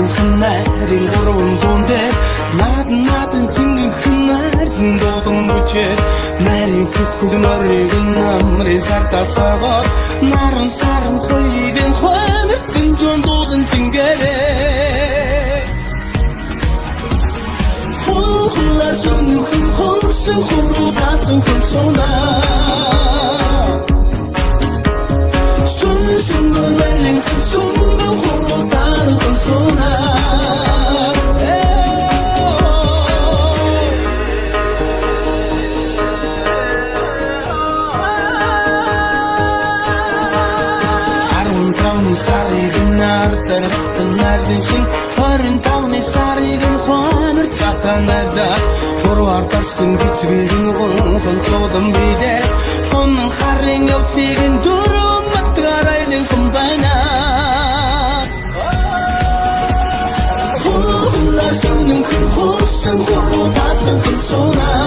Нарийн ханарийн гурван дундэ надан цингэн ханарын дуудан бүчээ нарийн хөхөг норыг намрын сартасагаар наран саран хоёрыг хоймертэн жон дуудан цингэрээ хулла сүнхэн хулсан хуруу бацан хулсуна сүнхэн вэлэн хулсуна хуруу бацан хулсуна Sarıgın artarıktın neredesin? Varın tavni sarıgın kuanır çatanlarda Kurvartarsın güçgüdün kulkul soğudum bide Onun harın yavçigin durum matraraydın kumbana Kullar sönüm kıl kulsun kuru batsın kıl sona